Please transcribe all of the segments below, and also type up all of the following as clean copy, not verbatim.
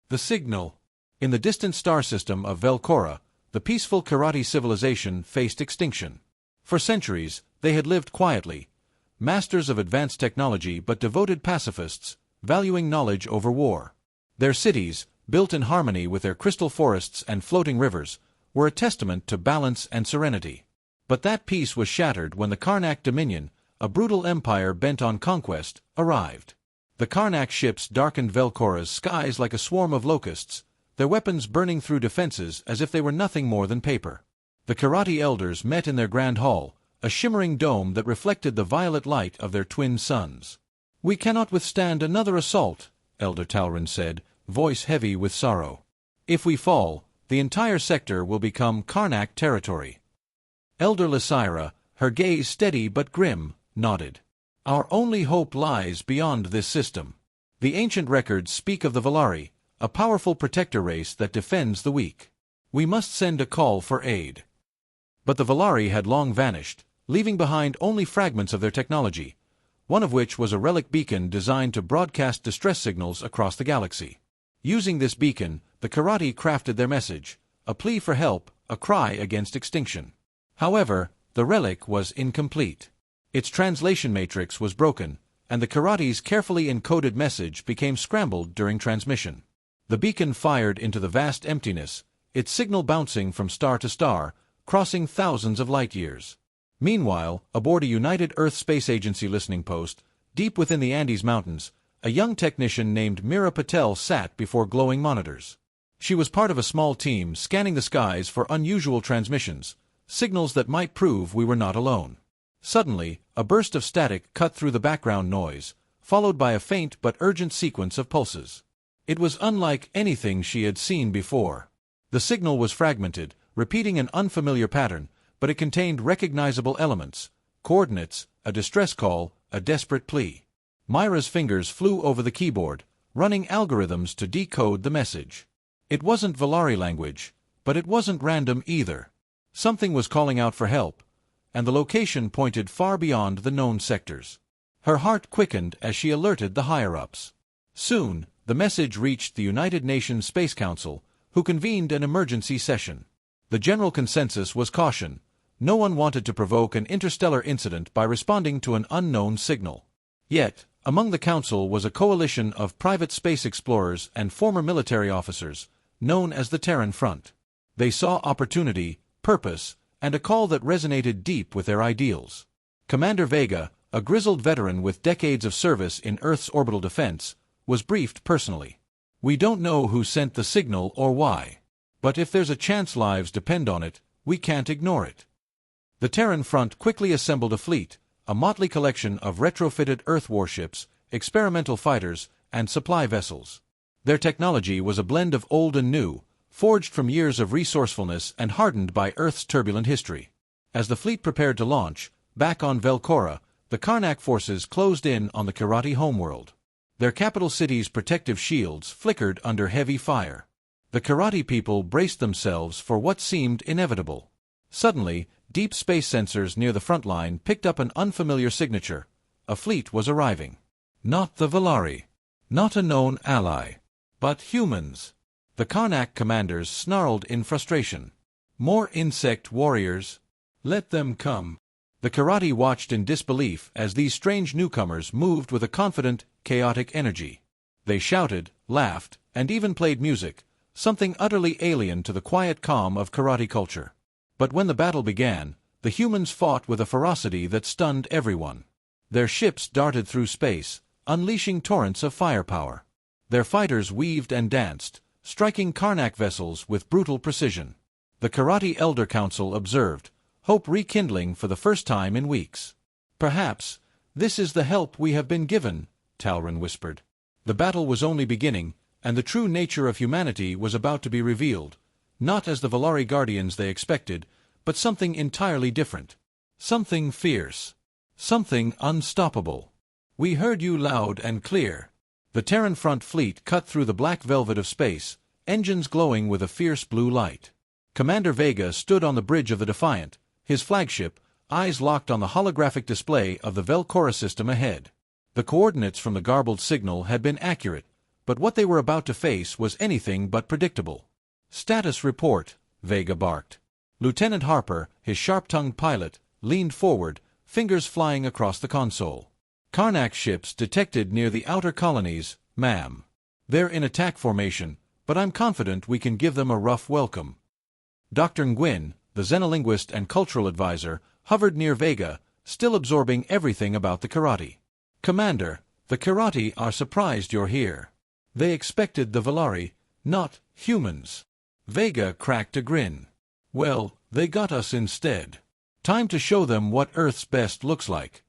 The signal. In the distant star system of Velcora, the peaceful Qirathi civilization faced extinction. For centuries, they had lived quietly, masters of advanced technology but devoted pacifists, valuing knowledge over war. Their cities, built in harmony with their crystal forests and floating rivers, were a testament to balance and serenity. But that peace was shattered when the Karnak Dominion, a brutal empire bent on conquest, arrived. The Karnak ships darkened Velcora's skies like a swarm of locusts, their weapons burning through defenses as if they were nothing more than paper. The Qirathi elders met in their grand hall, a shimmering dome that reflected the violet light of their twin suns. "We cannot withstand another assault," Elder Talrin said, voice heavy with sorrow. "If we fall, the entire sector will become Karnak territory." Elder Lysira, her gaze steady but grim, nodded. "Our only hope lies beyond this system. The ancient records speak of the Valari, a powerful protector race that defends the weak. We must send a call for aid." But the Valari had long vanished, leaving behind only fragments of their technology, one of which was a relic beacon designed to broadcast distress signals across the galaxy. Using this beacon, the Qirathi crafted their message, a plea for help, a cry against extinction. However, the relic was incomplete. Its translation matrix was broken, and the Qirathis' carefully encoded message became scrambled during transmission. The beacon fired into the vast emptiness, its signal bouncing from star to star, crossing thousands of light-years. Meanwhile, aboard a United Earth Space Agency listening post, deep within the Andes Mountains, a young technician named Mira Patel sat before glowing monitors. She was part of a small team scanning the skies for unusual transmissions, signals that might prove we were not alone. Suddenly, a burst of static cut through the background noise, followed by a faint but urgent sequence of pulses. It was unlike anything she had seen before. The signal was fragmented, repeating an unfamiliar pattern, but it contained recognizable elements, coordinates, a distress call, a desperate plea. Myra's fingers flew over the keyboard, running algorithms to decode the message. It wasn't Valari language, but it wasn't random either. Something was calling out for help, and the location pointed far beyond the known sectors. Her heart quickened as she alerted the higher-ups. Soon, the message reached the United Nations Space Council, who convened an emergency session. The general consensus was caution. No one wanted to provoke an interstellar incident by responding to an unknown signal. Yet, among the council was a coalition of private space explorers and former military officers, known as the Terran Front. They saw opportunity, purpose, and a call that resonated deep with their ideals. Commander Vega, a grizzled veteran with decades of service in Earth's orbital defense, was briefed personally. "We don't know who sent the signal or why. But if there's a chance lives depend on it, we can't ignore it." The Terran Front quickly assembled a fleet, a motley collection of retrofitted Earth warships, experimental fighters, and supply vessels. Their technology was a blend of old and new, forged from years of resourcefulness and hardened by Earth's turbulent history. As the fleet prepared to launch, back on Velcora, the Karnak forces closed in on the Qirathi homeworld. Their capital city's protective shields flickered under heavy fire. The Qirathi people braced themselves for what seemed inevitable. Suddenly, deep space sensors near the front line picked up an unfamiliar signature. A fleet was arriving. Not the Valari. Not a known ally. But humans. The Karnak commanders snarled in frustration. "More insect warriors? Let them come." The Qirathi watched in disbelief as these strange newcomers moved with a confident, chaotic energy. They shouted, laughed, and even played music, something utterly alien to the quiet calm of Qirathi culture. But when the battle began, the humans fought with a ferocity that stunned everyone. Their ships darted through space, unleashing torrents of firepower. Their fighters weaved and danced, striking Karnak vessels with brutal precision. The Qirathi Elder Council observed, hope rekindling for the first time in weeks. "Perhaps this is the help we have been given," Talrin whispered. The battle was only beginning, and the true nature of humanity was about to be revealed, not as the Valari Guardians they expected, but something entirely different. Something fierce. Something unstoppable. "We heard you loud and clear." The Terran Front fleet cut through the black velvet of space, engines glowing with a fierce blue light. Commander Vega stood on the bridge of the Defiant, his flagship, eyes locked on the holographic display of the Velcora system ahead. The coordinates from the garbled signal had been accurate, but what they were about to face was anything but predictable. "Status report," Vega barked. Lieutenant Harper, his sharp-tongued pilot, leaned forward, fingers flying across the console. "Karnak ships detected near the outer colonies, ma'am. They're in attack formation, but I'm confident we can give them a rough welcome." Dr. Nguyen, the xenolinguist and cultural advisor, hovered near Vega, still absorbing everything about the Qirathi. "Commander, the Qirathi are surprised you're here. They expected the Valari, not humans." Vega cracked a grin. "Well, they got us instead. Time to show them what Earth's best looks like."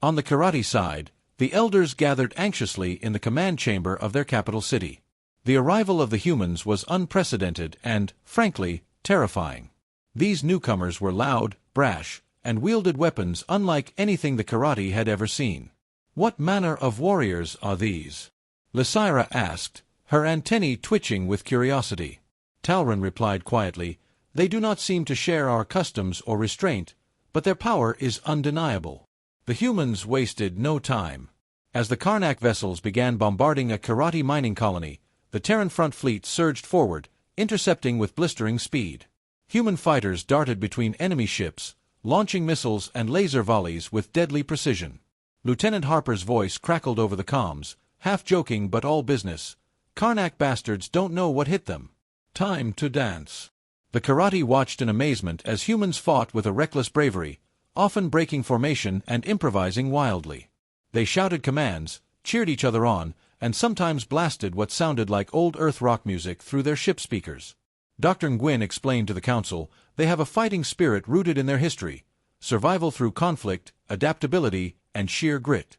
On the Qirathi side, the elders gathered anxiously in the command chamber of their capital city. The arrival of the humans was unprecedented and, frankly, terrifying. These newcomers were loud, brash, and wielded weapons unlike anything the Qirathi had ever seen. "What manner of warriors are these?" Lysira asked, her antennae twitching with curiosity. Talron replied quietly, "They do not seem to share our customs or restraint, but their power is undeniable." The humans wasted no time. As the Karnak vessels began bombarding a Qirathi mining colony, the Terran front fleet surged forward, intercepting with blistering speed. Human fighters darted between enemy ships, launching missiles and laser volleys with deadly precision. Lieutenant Harper's voice crackled over the comms, half joking but all business. "Karnak bastards don't know what hit them. Time to dance." The Qirathi watched in amazement as humans fought with a reckless bravery, often breaking formation and improvising wildly. They shouted commands, cheered each other on, and sometimes blasted what sounded like old Earth rock music through their ship speakers. Dr. Nguyen explained to the Council, "They have a fighting spirit rooted in their history, survival through conflict, adaptability, and sheer grit."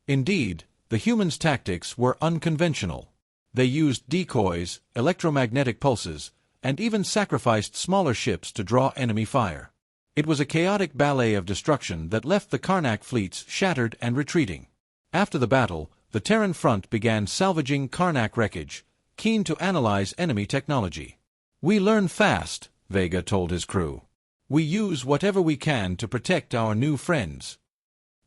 Indeed, the humans' tactics were unconventional. They used decoys, electromagnetic pulses, and even sacrificed smaller ships to draw enemy fire. It was a chaotic ballet of destruction that left the Karnak fleets shattered and retreating. After the battle, the Terran front began salvaging Karnak wreckage, keen to analyze enemy technology. "We learn fast," Vega told his crew. "We use whatever we can to protect our new friends."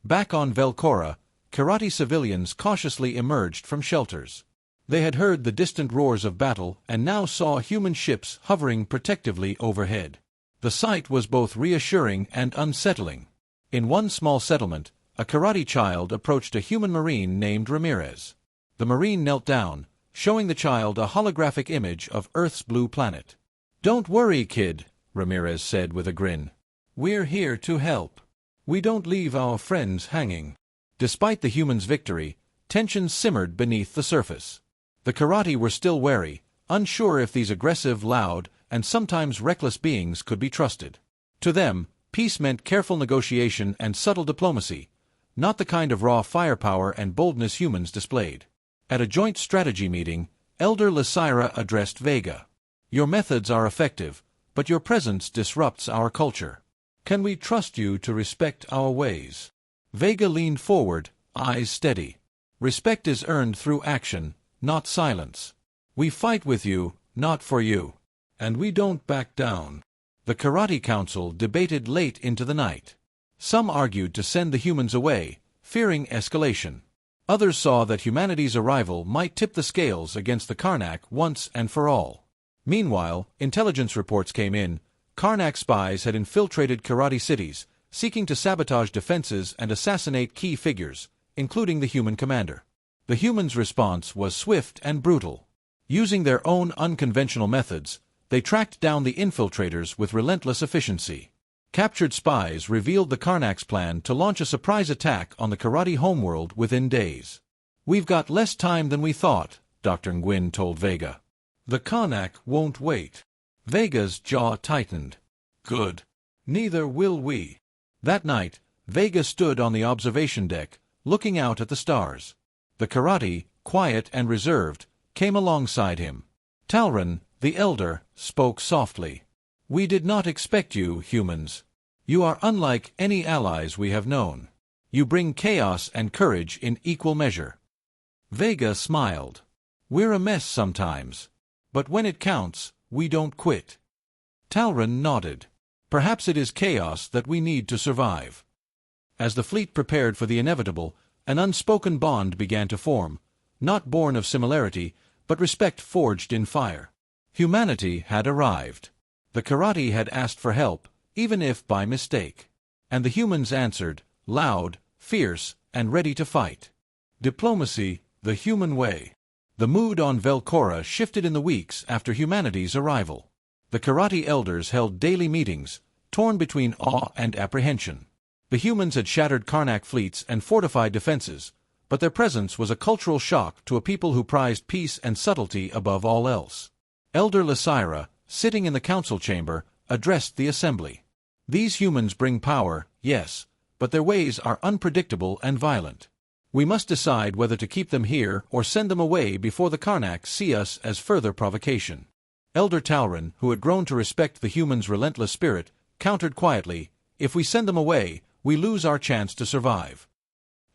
Back on Velcora, Qirathi civilians cautiously emerged from shelters. They had heard the distant roars of battle and now saw human ships hovering protectively overhead. The sight was both reassuring and unsettling. In one small settlement, a Qirathi child approached a human marine named Ramirez. The marine knelt down, showing the child a holographic image of Earth's blue planet. "Don't worry, kid," Ramirez said with a grin. "We're here to help. We don't leave our friends hanging." Despite the humans' victory, tensions simmered beneath the surface. The Qirathi were still wary, unsure if these aggressive, loud, and sometimes reckless beings could be trusted. To them, peace meant careful negotiation and subtle diplomacy, not the kind of raw firepower and boldness humans displayed. At a joint strategy meeting, Elder Lysira addressed Vega. "Your methods are effective, but your presence disrupts our culture. Can we trust you to respect our ways?" Vega leaned forward, eyes steady. "Respect is earned through action, not silence. We fight with you, not for you. And we don't back down." The Qirathi Council debated late into the night. Some argued to send the humans away, fearing escalation. Others saw that humanity's arrival might tip the scales against the Karnak once and for all. Meanwhile, intelligence reports came in. Karnak spies had infiltrated Qirathi cities, seeking to sabotage defenses and assassinate key figures, including the human commander. The humans' response was swift and brutal. Using their own unconventional methods, they tracked down the infiltrators with relentless efficiency. Captured spies revealed the Karnak's plan to launch a surprise attack on the Qirathi homeworld within days. "We've got less time than we thought," Dr. Nguyen told Vega. "The Karnak won't wait." Vega's jaw tightened. "Good. Neither will we." That night, Vega stood on the observation deck, looking out at the stars. The Qirathi, quiet and reserved, came alongside him. Talron, the elder, spoke softly. "We did not expect you, humans. You are unlike any allies we have known. You bring chaos and courage in equal measure." Vega smiled. "We're a mess sometimes. But when it counts, we don't quit." Talron nodded. "Perhaps it is chaos that we need to survive." As the fleet prepared for the inevitable, an unspoken bond began to form, not born of similarity, but respect forged in fire. Humanity had arrived. The Qirathi had asked for help, even if by mistake. And the humans answered, loud, fierce, and ready to fight. Diplomacy, the human way. The mood on Velcora shifted in the weeks after humanity's arrival. The Qirathi elders held daily meetings, torn between awe and apprehension. The humans had shattered Karnak fleets and fortified defenses, but their presence was a cultural shock to a people who prized peace and subtlety above all else. Elder Lysira, sitting in the council chamber, addressed the assembly. These humans bring power, yes, but their ways are unpredictable and violent. We must decide whether to keep them here or send them away before the Karnak see us as further provocation. Elder Talron, who had grown to respect the humans' relentless spirit, countered quietly, if we send them away, we lose our chance to survive.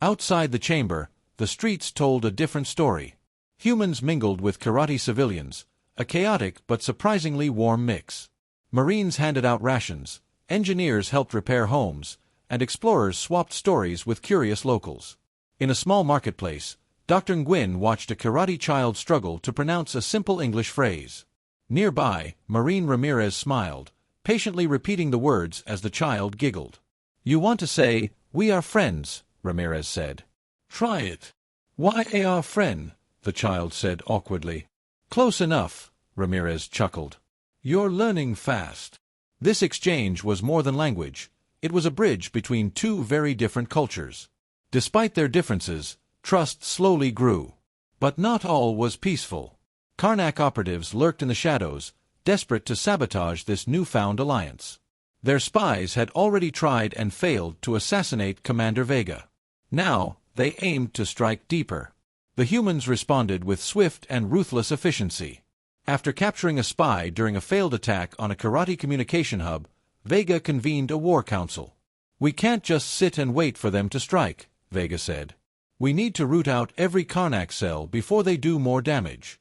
Outside the chamber, the streets told a different story. Humans mingled with Qirathi civilians, a chaotic but surprisingly warm mix. Marines handed out rations, engineers helped repair homes, and explorers swapped stories with curious locals. In a small marketplace, Dr. Nguyen watched a Qirathi child struggle to pronounce a simple English phrase. Nearby, Marine Ramirez smiled, patiently repeating the words as the child giggled. You want to say, we are friends, Ramirez said. Try it. Why our friend? The child said awkwardly. Close enough, Ramirez chuckled. You're learning fast. This exchange was more than language. It was a bridge between two very different cultures. Despite their differences, trust slowly grew. But not all was peaceful. Karnak operatives lurked in the shadows, desperate to sabotage this newfound alliance. Their spies had already tried and failed to assassinate Commander Vega. Now, they aimed to strike deeper. The humans responded with swift and ruthless efficiency. After capturing a spy during a failed attack on a Qirathi communication hub, Vega convened a war council. We can't just sit and wait for them to strike, Vega said. We need to root out every Karnak cell before they do more damage.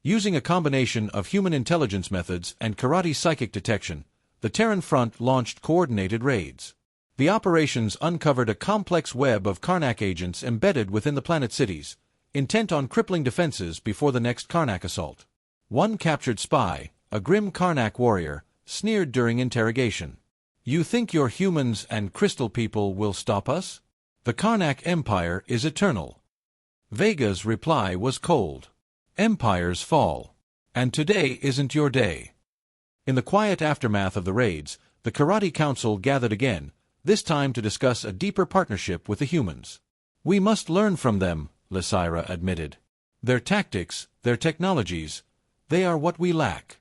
Using a combination of human intelligence methods and Qirathi psychic detection, the Terran front launched coordinated raids. The operations uncovered a complex web of Karnak agents embedded within the planet cities, intent on crippling defenses before the next Karnak assault. One captured spy, a grim Karnak warrior, sneered during interrogation. You think your humans and crystal people will stop us? The Karnak Empire is eternal. Vega's reply was cold. Empires fall. And today isn't your day. In the quiet aftermath of the raids, the Qirathi Council gathered again, this time to discuss a deeper partnership with the humans. We must learn from them, Lysira admitted. Their tactics, their technologies, they are what we lack.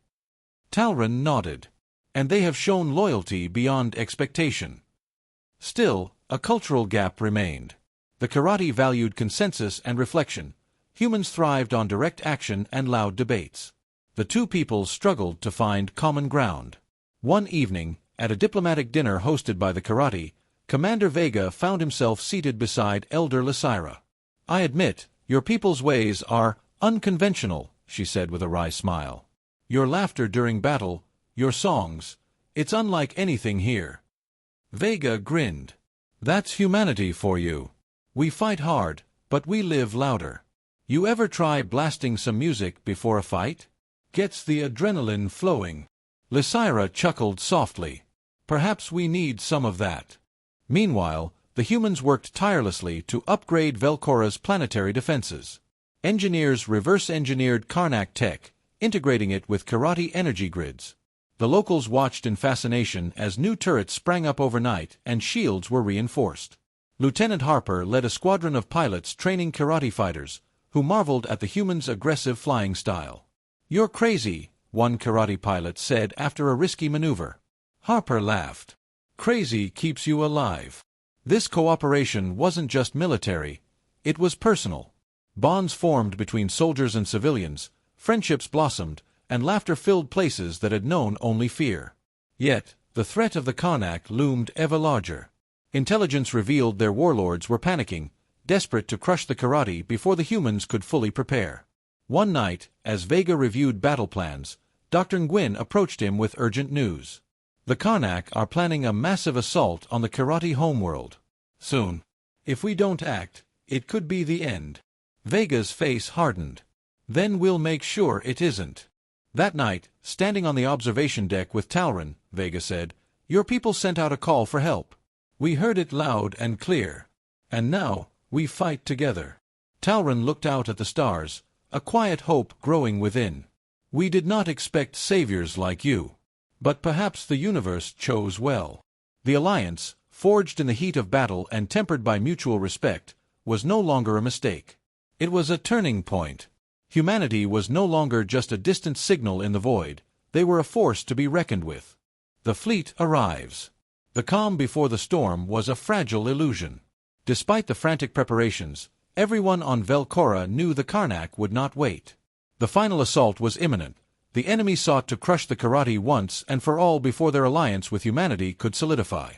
Talron nodded. And they have shown loyalty beyond expectation. Still, a cultural gap remained. The Qirathi valued consensus and reflection. Humans thrived on direct action and loud debates. The two peoples struggled to find common ground. One evening, at a diplomatic dinner hosted by the Qirathi, Commander Vega found himself seated beside Elder Lysira. I admit, your people's ways are unconventional, she said with a wry smile. Your laughter during battle, your songs, it's unlike anything here. Vega grinned. That's humanity for you. We fight hard, but we live louder. You ever try blasting some music before a fight? Gets the adrenaline flowing. Lysira chuckled softly. Perhaps we need some of that. Meanwhile, the humans worked tirelessly to upgrade Velcora's planetary defenses. Engineers reverse-engineered Karnak tech, integrating it with Qirathi energy grids. The locals watched in fascination as new turrets sprang up overnight and shields were reinforced. Lieutenant Harper led a squadron of pilots training Qirathi fighters, who marveled at the humans' aggressive flying style. You're crazy, one Qirathi pilot said after a risky maneuver. Harper laughed. Crazy keeps you alive. This cooperation wasn't just military, it was personal. Bonds formed between soldiers and civilians, friendships blossomed, and laughter filled places that had known only fear. Yet, the threat of the Karnak loomed ever larger. Intelligence revealed their warlords were panicking, desperate to crush the Qirathi before the humans could fully prepare. One night, as Vega reviewed battle plans, Dr. Nguyen approached him with urgent news. The Karnak are planning a massive assault on the Qirathi homeworld. Soon. If we don't act, it could be the end. Vega's face hardened. Then we'll make sure it isn't. That night, standing on the observation deck with Talron, Vega said, "Your people sent out a call for help. We heard it loud and clear. And now, we fight together." Talron looked out at the stars, a quiet hope growing within. "We did not expect saviors like you. But perhaps the universe chose well." The alliance, forged in the heat of battle and tempered by mutual respect, was no longer a mistake. It was a turning point. Humanity was no longer just a distant signal in the void, they were a force to be reckoned with. The fleet arrives. The calm before the storm was a fragile illusion. Despite the frantic preparations, everyone on Velcora knew the Karnak would not wait. The final assault was imminent. The enemy sought to crush the Qirathi once and for all before their alliance with humanity could solidify.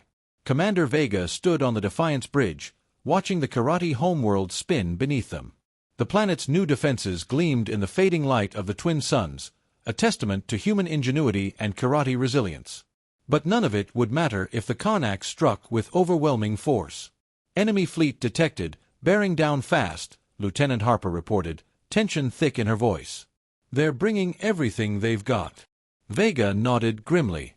Commander Vega stood on the Defiance Bridge, watching the Qirathi homeworld spin beneath them. The planet's new defenses gleamed in the fading light of the twin suns, a testament to human ingenuity and Qirathi resilience. But none of it would matter if the Karnak struck with overwhelming force. "Enemy fleet detected, bearing down fast," Lieutenant Harper reported, tension thick in her voice. "They're bringing everything they've got." Vega nodded grimly.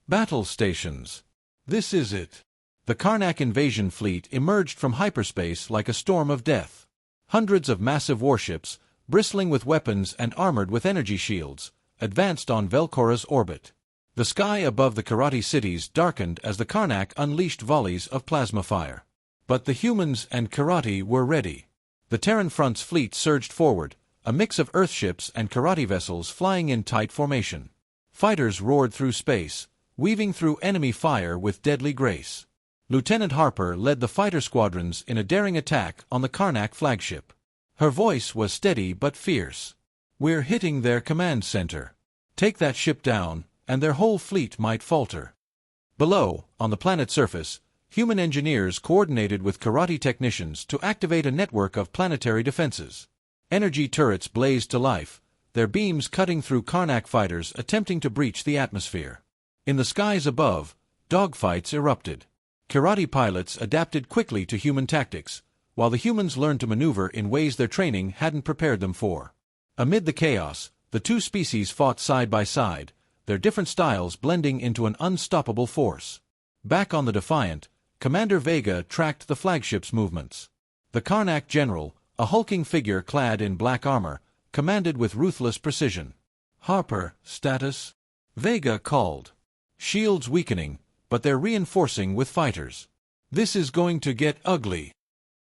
"Battle stations. This is it." The Karnak invasion fleet emerged from hyperspace like a storm of death. Hundreds of massive warships, bristling with weapons and armored with energy shields, advanced on Velcora's orbit. The sky above the Qirathi cities darkened as the Karnak unleashed volleys of plasma fire. But the humans and Qirathi were ready. The Terran front's fleet surged forward, a mix of Earthships and Qirathi vessels flying in tight formation. Fighters roared through space, weaving through enemy fire with deadly grace. Lieutenant Harper led the fighter squadrons in a daring attack on the Karnak flagship. Her voice was steady but fierce. "We're hitting their command center. Take that ship down, and their whole fleet might falter." Below, on the planet's surface, human engineers coordinated with Qirathi technicians to activate a network of planetary defenses. Energy turrets blazed to life, their beams cutting through Karnak fighters attempting to breach the atmosphere. In the skies above, dogfights erupted. Qirathi pilots adapted quickly to human tactics, while the humans learned to maneuver in ways their training hadn't prepared them for. Amid the chaos, the two species fought side by side, their different styles blending into an unstoppable force. Back on the Defiant, Commander Vega tracked the flagship's movements. The Karnak general, a hulking figure clad in black armor, commanded with ruthless precision. "Harper, status?" Vega called. "Shields weakening, but they're reinforcing with fighters. This is going to get ugly."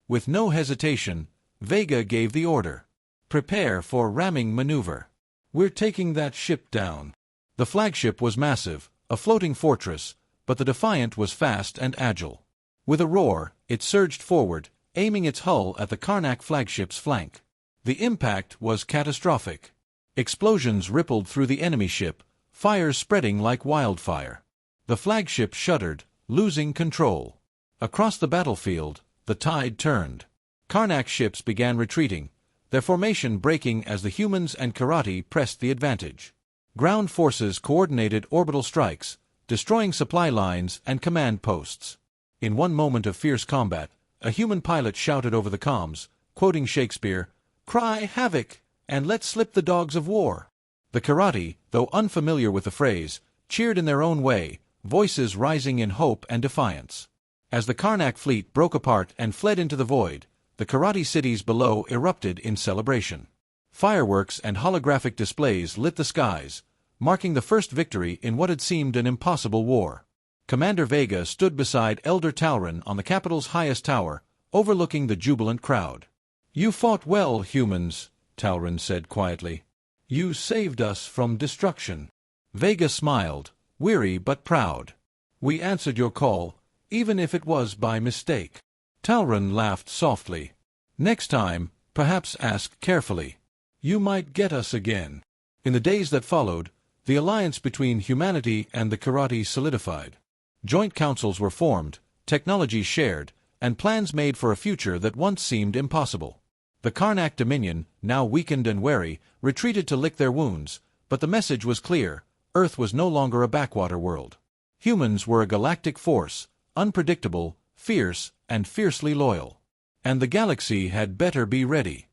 With no hesitation, Vega gave the order. "Prepare for ramming maneuver. We're taking that ship down." The flagship was massive, a floating fortress, but the Defiant was fast and agile. With a roar, it surged forward, aiming its hull at the Karnak flagship's flank. The impact was catastrophic. Explosions rippled through the enemy ship, fires spreading like wildfire. The flagship shuddered, losing control. Across the battlefield, the tide turned. Karnak ships began retreating, their formation breaking as the humans and Qirathi pressed the advantage. Ground forces coordinated orbital strikes, destroying supply lines and command posts. In one moment of fierce combat, a human pilot shouted over the comms, quoting Shakespeare, "Cry havoc, and let slip the dogs of war." The Qirathi, though unfamiliar with the phrase, cheered in their own way, voices rising in hope and defiance. As the Karnak fleet broke apart and fled into the void, the Qirathi cities below erupted in celebration. Fireworks and holographic displays lit the skies, marking the first victory in what had seemed an impossible war. Commander Vega stood beside Elder Talron on the capital's highest tower, overlooking the jubilant crowd. "You fought well, humans," Talron said quietly. "You saved us from destruction." Vega smiled, weary but proud. "We answered your call, even if it was by mistake." Talron laughed softly. "Next time, perhaps ask carefully. You might get us again." In the days that followed, the alliance between humanity and the Qirathi solidified. Joint councils were formed, technologies shared, and plans made for a future that once seemed impossible. The Karnak Dominion, now weakened and wary, retreated to lick their wounds, but the message was clear: Earth was no longer a backwater world. Humans were a galactic force, unpredictable, fierce, and fiercely loyal. And the galaxy had better be ready.